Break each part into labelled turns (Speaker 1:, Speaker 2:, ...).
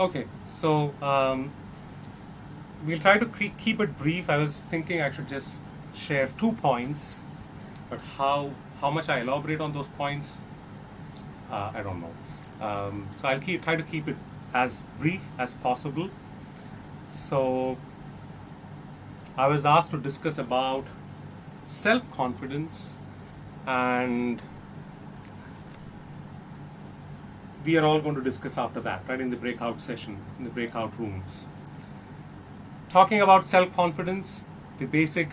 Speaker 1: Okay, so we'll try to keep it brief. I was thinking I should just share 2 points, but how much I elaborate on those points, I don't know. So I'll try to keep it as brief as possible. So I was asked to discuss about self-confidence, and we are all going to discuss after that, right, in the breakout session, in the breakout rooms. Talking about self-confidence, the basic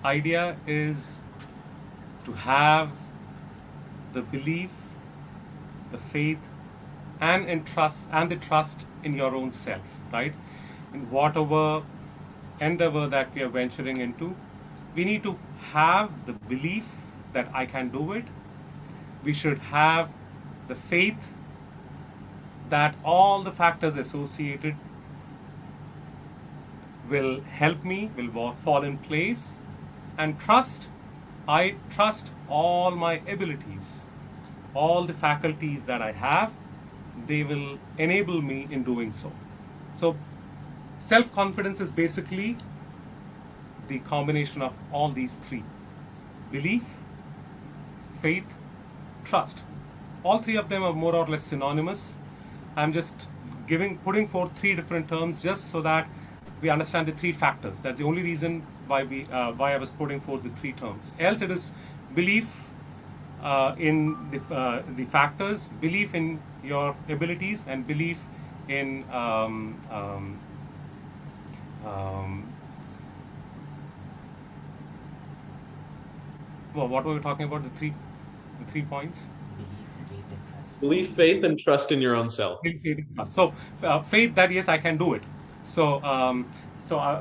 Speaker 1: idea is to have the belief, the faith, and the trust in your own self, right? In whatever endeavor that we are venturing into, we need to have the belief that I can do it. We should have the faith that all the factors associated will help me, will fall in place, and trust. I trust all my abilities, all the faculties that I have, they will enable me in doing so. So self-confidence is basically the combination of all these three: belief, faith, trust. All three of them are more or less synonymous. I'm just putting forth three different terms just so that we understand the three factors. That's the only reason why I was putting forth the three terms. Else it is belief in the factors, belief in your abilities, and belief in well, what were we talking about? The three points.
Speaker 2: Belief, faith, and trust in your own self.
Speaker 1: So faith that yes, I can do it. So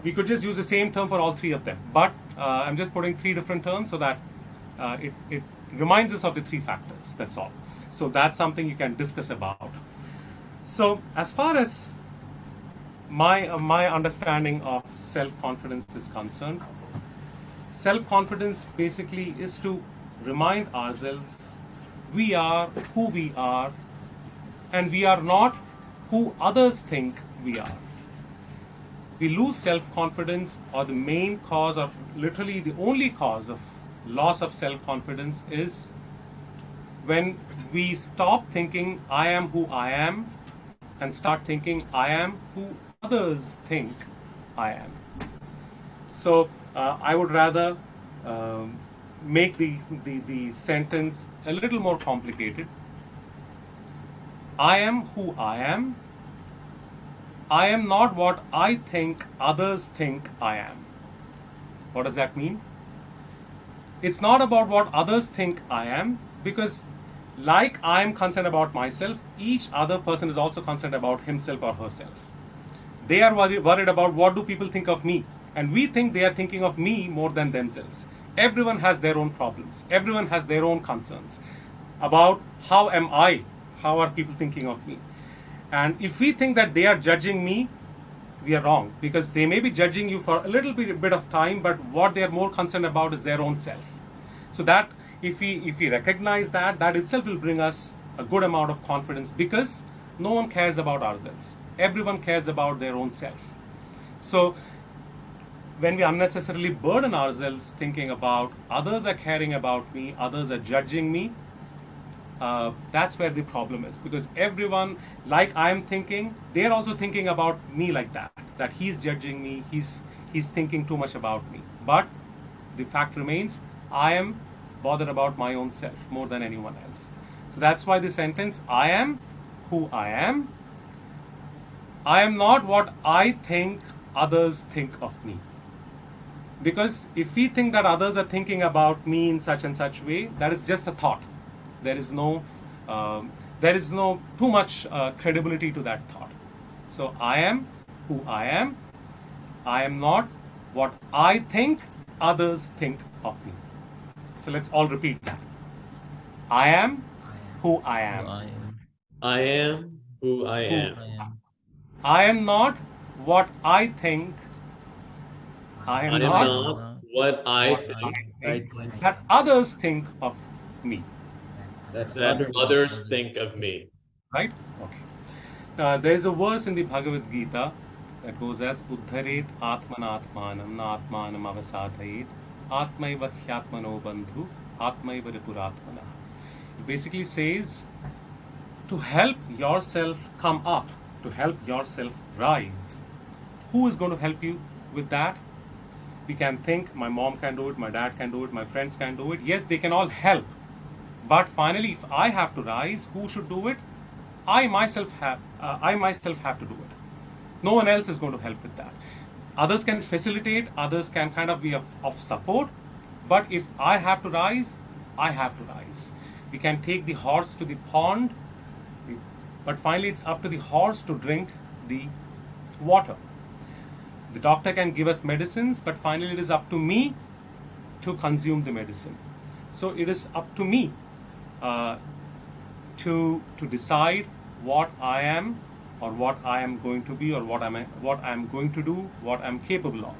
Speaker 1: we could just use the same term for all three of them, but I'm just putting three different terms so that it reminds us of the three factors. That's all. So that's something you can discuss about. So as far as my understanding of self-confidence is concerned, self-confidence basically is to remind ourselves we are who we are, and we are not who others think we are. We lose self-confidence, or the main cause of, literally the only cause of loss of self-confidence is when we stop thinking I am who I am and start thinking I am who others think I am. So I would rather make the sentence a little more complicated. I am who I am. I am not what I think others think I am. What does that mean? It's not about what others think I am, because like I am concerned about myself, each other person is also concerned about himself or herself. They are worried about what do people think of me, and we think they are thinking of me more than themselves. Everyone has their own problems. Everyone has their own concerns about how am I, how are people thinking of me. And if we think that they are judging me, we are wrong, because they may be judging you for a little bit of time, but what they are more concerned about is their own self. So that if we recognize that, that itself will bring us a good amount of confidence, because no one cares about ourselves. Everyone cares about their own self. So when we unnecessarily burden ourselves thinking about others are caring about me, others are judging me, that's where the problem is. Because everyone, like I am thinking, they're also thinking about me like that he's judging me, he's thinking too much about me. But the fact remains, I am bothered about my own self more than anyone else. So that's why the sentence, I am who I am. I am not what I think others think of me. Because if we think that others are thinking about me in such and such way, that is just a thought. There is no too much credibility to that thought. So I am who I am. I am not what I think others think of me. So let's all repeat that. I am who I am.
Speaker 2: I am who I am.
Speaker 1: I am not what I think. I am not
Speaker 2: what I
Speaker 1: think that others think of me.
Speaker 2: That others think of me.
Speaker 1: Right? Okay. There is a verse in the Bhagavad Gita that goes as Uddharet Atmanatmanam na Atmanam avasadhayet Atmaiva Hyatmano Bandhu Atmaiva Ripuratmana. It basically says to help yourself come up, to help yourself rise. Who is going to help you with that? We can think my mom can do it, my dad can do it, my friends can do it. Yes, they can all help. But finally, if I have to rise, who should do it? I myself have to do it. No one else is going to help with that. Others can facilitate, others can kind of be of support. But if I have to rise, I have to rise. We can take the horse to the pond, but finally it's up to the horse to drink the water. The doctor can give us medicines, but finally it is up to me to consume the medicine. So it is up to me to decide what I am, or what I am going to be, or what I am going to do, what I am capable of.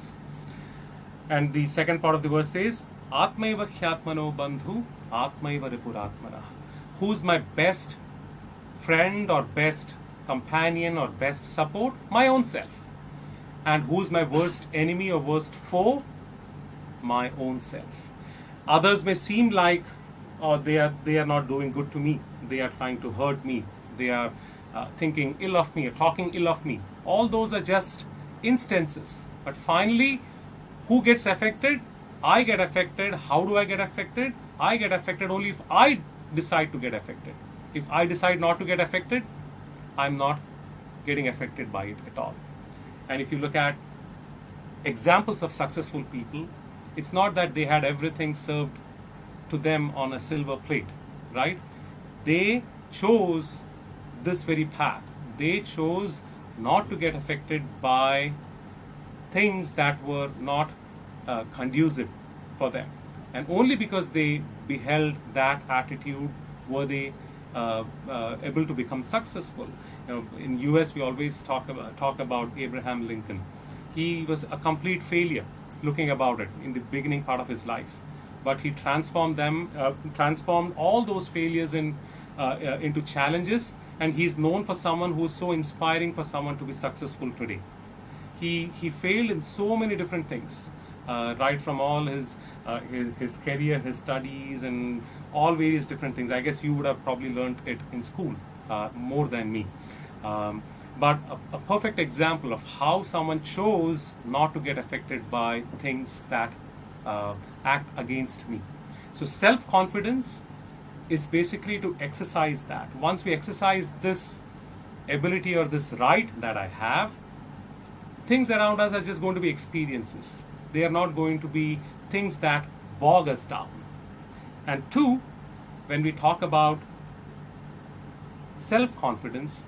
Speaker 1: And the second part of the verse says, Atmaiva Hyatmano Bandhu Atmaiva Ripuratmana. Who's my best friend or best companion or best support? My own self. And who's my worst enemy or worst foe? My own self. Others may seem like they are not doing good to me. They are trying to hurt me. They are thinking ill of me or talking ill of me. All those are just instances. But finally, who gets affected? I get affected. How do I get affected? I get affected only if I decide to get affected. If I decide not to get affected, I'm not getting affected by it at all. And if you look at examples of successful people, it's not that they had everything served to them on a silver plate, right? They chose this very path. They chose not to get affected by things that were not conducive for them. And only because they beheld that attitude were they able to become successful. In US, we always talk about Abraham Lincoln. He was a complete failure, looking about it, in the beginning part of his life. But he transformed all those failures into challenges, and he's known for someone who's so inspiring for someone to be successful today. He failed in so many different things, right from all his career, his studies, and all various different things. I guess you would have probably learned it in school more than me. But a perfect example of how someone chose not to get affected by things that act against me. So self-confidence is basically to exercise that. Once we exercise this ability or this right that I have, things around us are just going to be experiences. They are not going to be things that bog us down. And two, when we talk about self-confidence,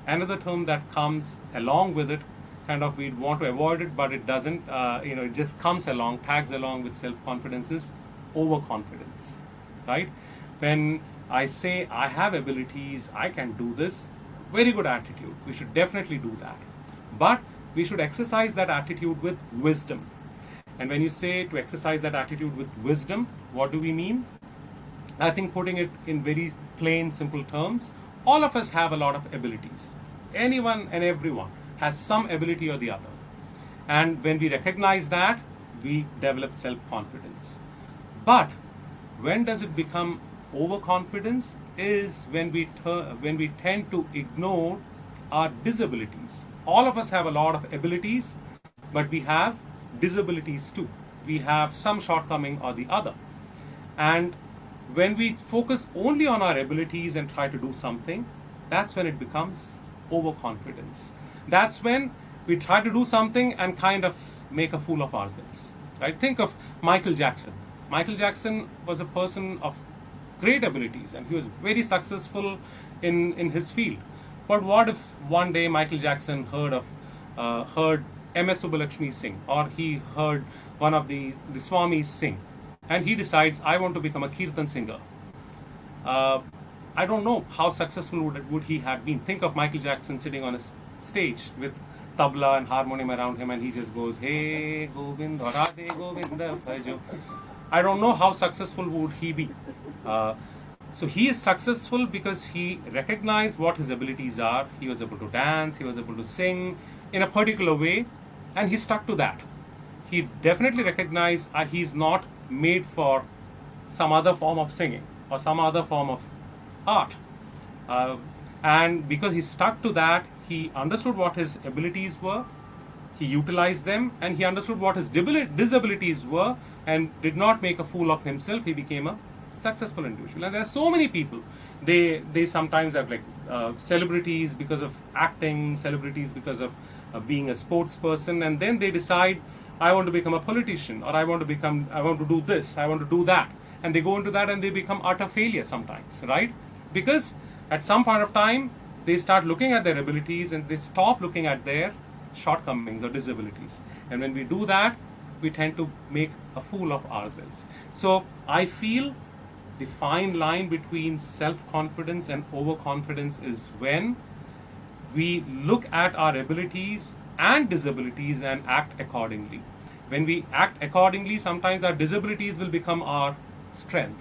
Speaker 1: another term that comes along with it, kind of we'd want to avoid it, but it doesn't, it just comes along, tags along with self-confidence, is overconfidence, right? When I say I have abilities, I can do this, very good attitude. We should definitely do that. But we should exercise that attitude with wisdom. And when you say to exercise that attitude with wisdom, what do we mean? I think putting it in very plain, simple terms, all of us have a lot of abilities. Anyone and everyone has some ability or the other. And when we recognize that, we develop self-confidence. But when does it become overconfidence? Is when we tend to ignore our disabilities. All of us have a lot of abilities, but we have disabilities too. We have some shortcoming or the other. And when we focus only on our abilities and try to do something, that's when it becomes overconfidence. That's when we try to do something and kind of make a fool of ourselves. Right? Think of Michael Jackson. Michael Jackson was a person of great abilities and he was very successful in his field. But what if one day Michael Jackson heard M.S. Subbulakshmi sing, or he heard one of the Swamis sing, and he decides, I want to become a Kirtan singer. I don't know how successful would he have been. Think of Michael Jackson sitting on a stage with tabla and harmonium around him, and he just goes, Hey Govind, Radhe Govinda Bhajo. I don't know how successful would he be. So he is successful because he recognized what his abilities are. He was able to dance, he was able to sing in a particular way, and he stuck to that. He definitely recognized he's not made for some other form of singing or some other form of art. And because he stuck to that, he understood what his abilities were, he utilized them, and he understood what his disabilities were and did not make a fool of himself. He became a successful individual. And there are so many people. They sometimes have like celebrities because of acting, celebrities because of being a sports person, and then they decide, I want to become a politician, or I want to do this, I want to do that. And they go into that and they become utter failure sometimes, right? Because at some point of time, they start looking at their abilities and they stop looking at their shortcomings or disabilities. And when we do that, we tend to make a fool of ourselves. So I feel the fine line between self-confidence and overconfidence is when we look at our abilities and disabilities and act accordingly. When we act accordingly, sometimes our disabilities will become our strength.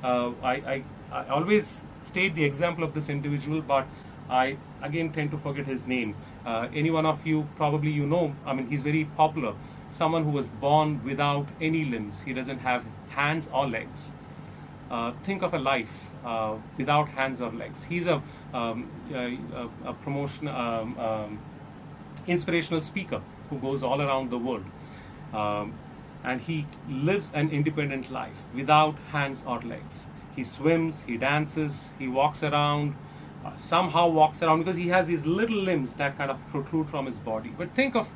Speaker 1: I always state the example of this individual, but I again tend to forget his name. Any one of you, probably you know, I mean, he's very popular. Someone who was born without any limbs. He doesn't have hands or legs. Think of a life without hands or legs. He's a promotion, inspirational speaker who goes all around the world. And he lives an independent life without hands or legs. He swims, he dances, he walks around, somehow walks around because he has these little limbs that kind of protrude from his body. But think of,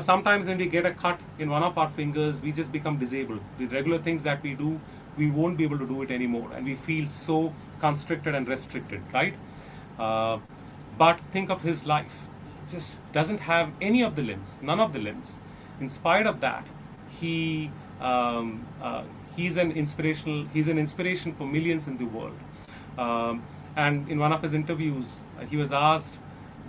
Speaker 1: sometimes when we get a cut in one of our fingers, we just become disabled. The regular things that we do, we won't be able to do it anymore, and we feel so constricted and restricted, right? But think of his life. He just doesn't have any of the limbs, none of the limbs. In spite of that, he's an inspiration for millions in the world. And in one of his interviews, he was asked,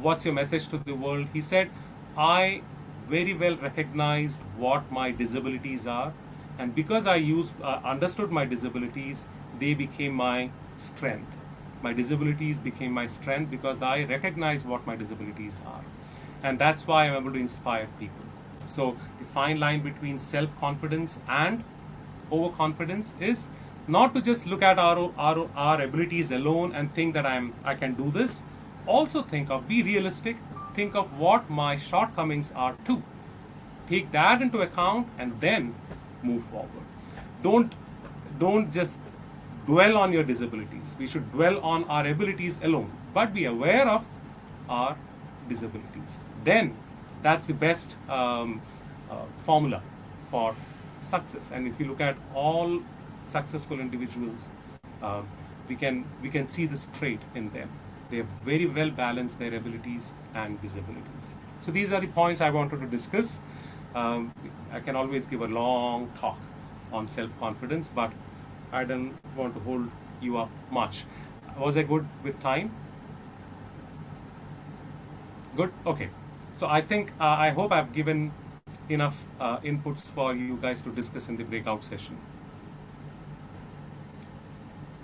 Speaker 1: what's your message to the world? He said, I very well recognized what my disabilities are, and because I understood my disabilities, they became my strength. My disabilities became my strength because I recognize what my disabilities are. And that's why I'm able to inspire people. So the fine line between self-confidence and overconfidence is not to just look at our abilities alone and think that I can do this. Also be realistic, think of what my shortcomings are too. Take that into account and then move forward. Don't just dwell on your disabilities. We should dwell on our abilities alone, but be aware of our disabilities. Then that's the best formula for success. And if you look at all successful individuals, we can see this trait in them. They have very well balanced their abilities and disabilities. So these are the points I wanted to discuss. I can always give a long talk on self-confidence, but I don't want to hold you up much. Was I good with time? Good? Okay. So I think, I hope I've given enough inputs for you guys to discuss in the breakout session.